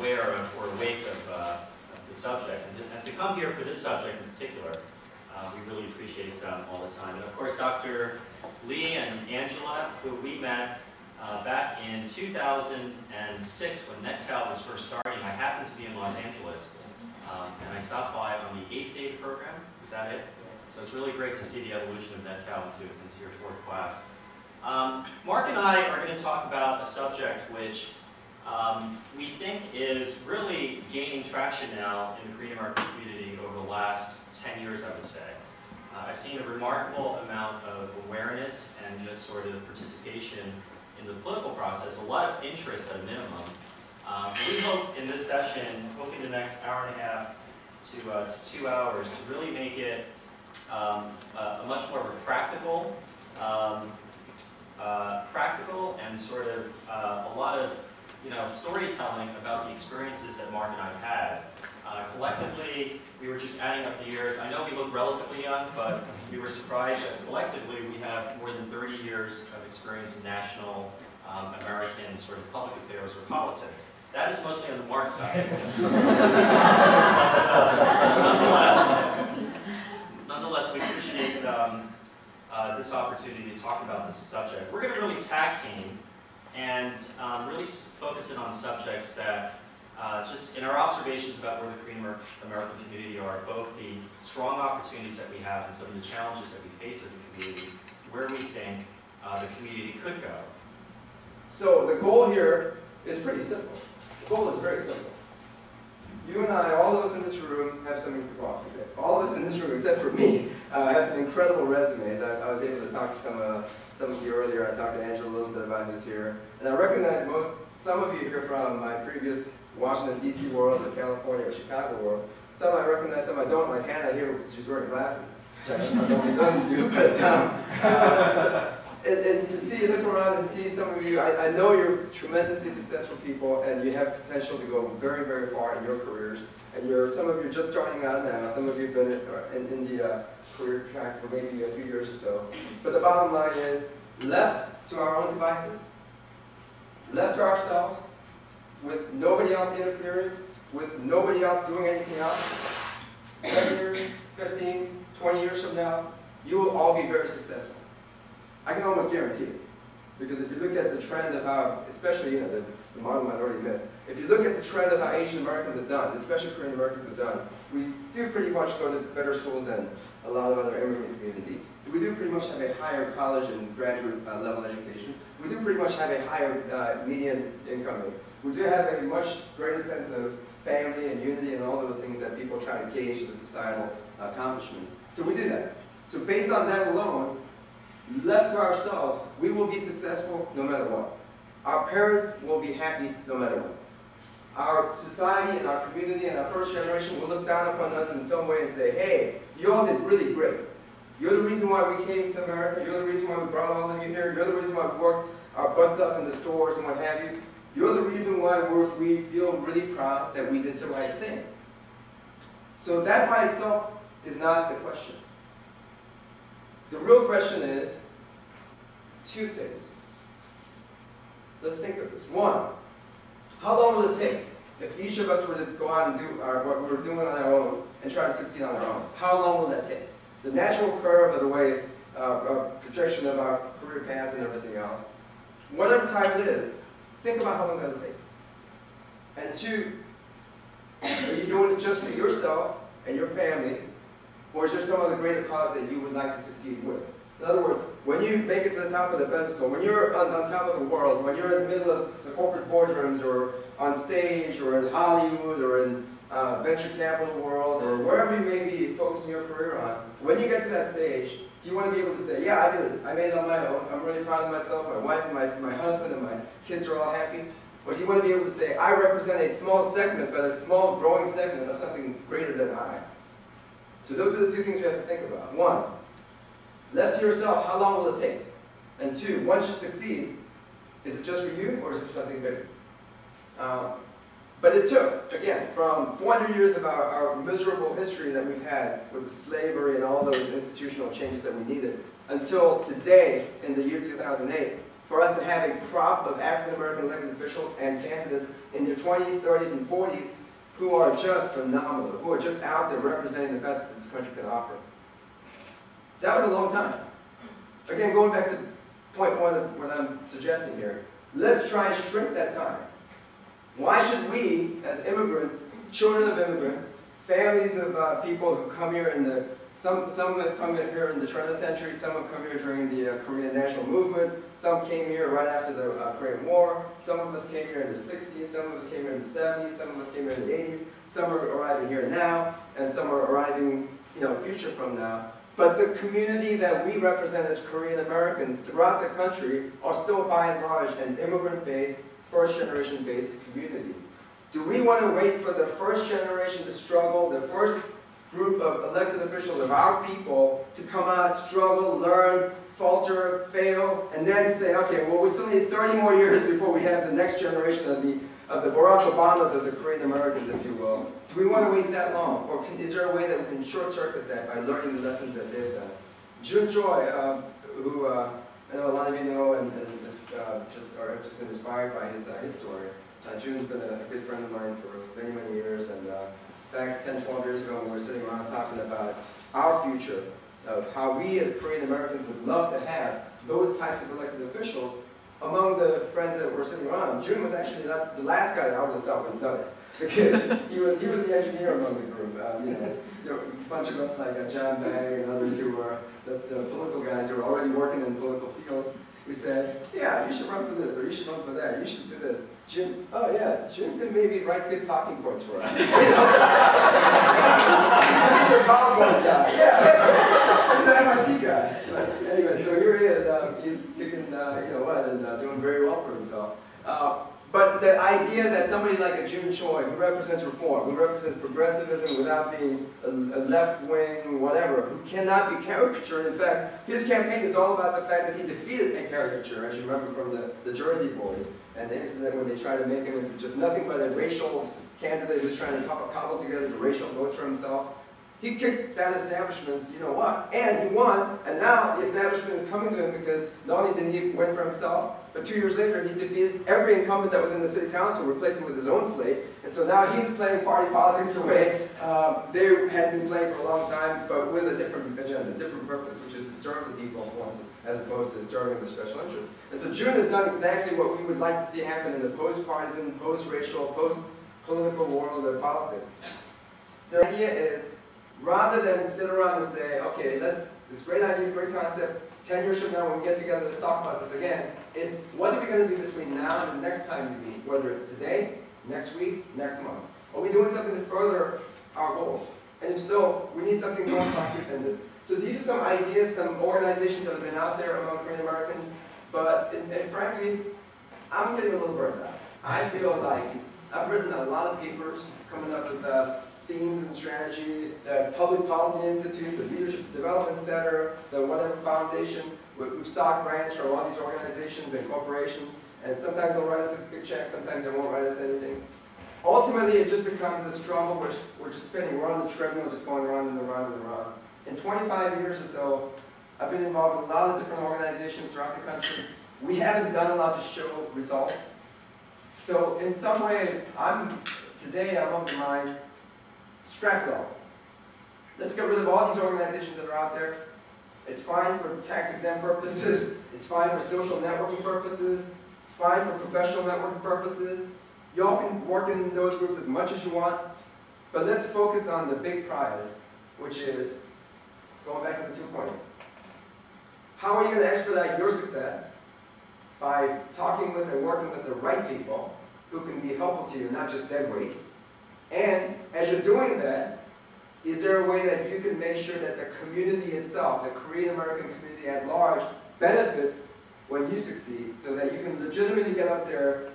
aware of or awake of the subject. And to come here for this subject in particular, we really appreciate all the time. And of course, Dr. Lee and Angela, who we met back in 2006 when NetCal was first starting. I happened to be in Los Angeles, and I stopped by on the 8th day program. Is that it? Yes. So it's really great to see the evolution of NetCal into your 4th class. Mark and I are going to talk about a subject which we think is really gaining traction now in the Korean American community over the last 10 years, I would say. I've seen a remarkable amount of awareness and just sort of participation in the political process, a lot of interest at a minimum. We hope in this session, hopefully the next hour and a half to 2 hours, to really make it a much more of a practical and sort of a lot of storytelling about the experiences that Mark and I have had. Collectively, we were just adding up the years. I know we look relatively young, but we were surprised that collectively we have more than 30 years of experience in national American sort of public affairs or politics. That is mostly on the Mark side. But, nonetheless, we appreciate this opportunity to talk about this subject. We're going to really tag team and really focus in on subjects that just in our observations about where the Korean American community are, both the strong opportunities that we have and some of the challenges that we face as a community, where we think the community could go. So the goal here is pretty simple. The goal is very simple. You and I, all of us in this room, have some, well, all of us in this room, except for me, have some incredible resumes. I was able to talk to some of you earlier. I talked to Angela a little bit about who's here. And I recognize some of you here from my previous Washington, D.C. world, or California, or Chicago world. Some I recognize, some I don't. Like Hannah here, because she's wearing glasses, which I normally doesn't do. But and to see, look around and see some of you, I know you're tremendously successful people, and you have potential to go very, very far in your careers. And some of you are just starting out now. Some of you have been in the career track for maybe a few years or so. But the bottom line is, left to our own devices, left to ourselves, with nobody else interfering, with nobody else doing anything else, 10 years, 15, 20 years from now, you will all be very successful. I can almost guarantee it. Because if you look at the trend of how, especially the model minority myth, if you look at the trend of how Asian Americans have done, especially Korean Americans have done, we do pretty much go to better schools than a lot of other immigrant communities. We do pretty much have a higher college and graduate level education. We do pretty much have a higher median income rate. We do have a much greater sense of family and unity and all those things that people try to gauge as societal accomplishments. So we do that. So based on that alone, left to ourselves, we will be successful no matter what. Our parents will be happy no matter what. Our society and our community and our first generation will look down upon us in some way and say, hey, you all did really great. You're the reason why we came to America. You're the reason why we brought all of you here. You're the reason why we worked our butts off in the stores and what have you. You're the reason why we feel really proud that we did the right thing. So that by itself is not the question. The real question is two things. Let's think of this. One, how long will it take if each of us were to go out and do what we were doing on our own and try to succeed on our own? How long will that take? The natural curve of the way, projection of our career paths and everything else, whatever type it is, think about how long that'll take. And two, are you doing it just for yourself and your family, or is there some other greater cause that you would like to succeed with? In other words, when you make it to the top of the pedestal, when you're on top of the world, when you're in the middle of the corporate boardrooms, or on stage, or in Hollywood, or in venture capital world, or wherever you may be focusing your career on, when you get to that stage, do you want to be able to say, yeah, I did it. I made it on my own. I'm really proud of myself. My wife and my husband and my kids are all happy. Or do you want to be able to say, I represent a small segment, but a small growing segment of something greater than I? So those are the two things we have to think about. One, left to yourself, how long will it take? And two, once you succeed, is it just for you or is it for something bigger? But it took, again, from 400 years of our miserable history that we've had with slavery and all those institutional changes that we needed, until today, in the year 2008, for us to have a crop of African-American elected officials and candidates in their 20s, 30s, and 40s who are just phenomenal, who are just out there representing the best that this country can offer. That was a long time. Again, going back to point one of what I'm suggesting here, let's try and shrink that time. Why should we, as immigrants, children of immigrants, families of people who come here in the, some have come here in the turn of the century, some have come here during the Korean national movement, some came here right after the Korean War, some of us came here in the 60s, some of us came here in the 70s, some of us came here in the 80s, some are arriving here now, and some are arriving, future from now. But the community that we represent as Korean Americans throughout the country are still by and large an immigrant-based, first-generation-based community. Do we want to wait for the first generation to struggle, the first group of elected officials of our people to come out, struggle, learn, falter, fail, and then say, okay, well, we still need 30 more years before we have the next generation of the Barack Obamas of the Korean Americans, if you will. Do we want to wait that long? Or is there a way that we can short-circuit that by learning the lessons that they've done? Jun Choi, who I know a lot of you know and have just been inspired by his story. Jun's been a good friend of mine for many, many years, and back 10, 12 years ago when we were sitting around talking about our future, of how we as Korean Americans would love to have those types of elected officials, among the friends that were sitting around, Jun was actually not the last guy that I would have thought would have done it, because he was the engineer among the group. There were a bunch of us like John Bay and others who were the political guys who were already working in political fields. We said, yeah, you should run for this, or you should run for that, you should do this. Jun, oh yeah, Jun could maybe write good talking points for us. He's a PowerPoint guy. Yeah, he's an MIT guy. But anyway, so here he is. He's kicking, and doing very well for himself. But the idea that somebody like a Jun Choi, who represents reform, who represents progressivism without being a left-wing, whatever, who cannot be caricatured. In fact, his campaign is all about the fact that he defeated a caricature, as you remember from the Jersey Boys, and the incident when they tried to make him into just nothing but a racial candidate who's trying to cobble together the racial votes for himself. He kicked that establishment's, and he won, and now the establishment is coming to him because not only did he win for himself, but 2 years later he defeated every incumbent that was in the city council, replacing with his own slate, and so now he's playing party politics the way they had been playing for a long time, but with a different agenda, different purpose, which is to serve the people once, as opposed to serving their special interests. And so Jun has done exactly what we would like to see happen in the post-partisan, post-racial, post-political world of politics. The idea is, rather than sit around and say, okay, this great idea, great concept, 10 years from now when we get together, let's talk about this again. It's what are we going to do between now and the next time we meet, whether it's today, next week, next month. Are we doing something to further our goals? And if so, we need something more concrete than this. So these are some ideas, some organizations that have been out there among Korean Americans, but and frankly, I'm getting a little burnt out. I feel like I've written a lot of papers coming up with themes and strategy, the Public Policy Institute, the Leadership Development Center, the whatever foundation. We've sought grants from all these organizations and corporations, and sometimes they'll write us a big check, sometimes they won't write us anything. Ultimately, it just becomes a struggle. We're just spinning. We're on the treadmill, just going around and around and around. In 25 years or so, I've been involved with a lot of different organizations throughout the country. We haven't done a lot to show results. So in some ways, today I'm of the mind, scrap it all. Let's get rid of all these organizations that are out there. It's fine for tax-exempt purposes. It's fine for social networking purposes. It's fine for professional networking purposes. Y'all can work in those groups as much as you want, but let's focus on the big prize, which is, going back to the 2 points. How are you going to expedite your success? By talking with and working with the right people who can be helpful to you, not just dead weights. And as you're doing that, is there a way that you can make sure that the community itself, the Korean American community at large, benefits when you succeed, so that you can legitimately get up there,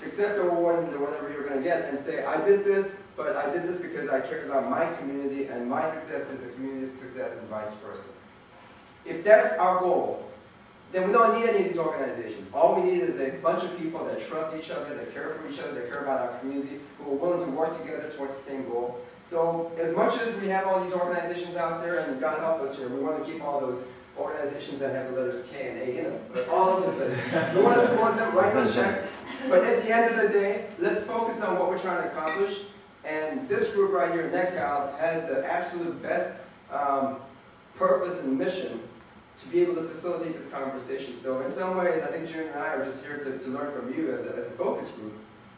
accept the award or whatever you're going to get, and say, I did this, but I did this because I cared about my community, and my success is the community's success, and vice versa. If that's our goal, then we don't need any of these organizations. All we need is a bunch of people that trust each other, that care for each other, that care about our community, who are willing to work together towards the same goal. So as much as we have all these organizations out there, and God help us here, we want to keep all those organizations that have the letters K and A in them, but all over the place. We want to support them, write those checks, but at the end of the day, let's focus on what we're trying to accomplish. And this group right here, NetCal, has the absolute best purpose and mission to be able to facilitate this conversation. So in some ways, I think Jun and I are just here to learn from you as a focus group.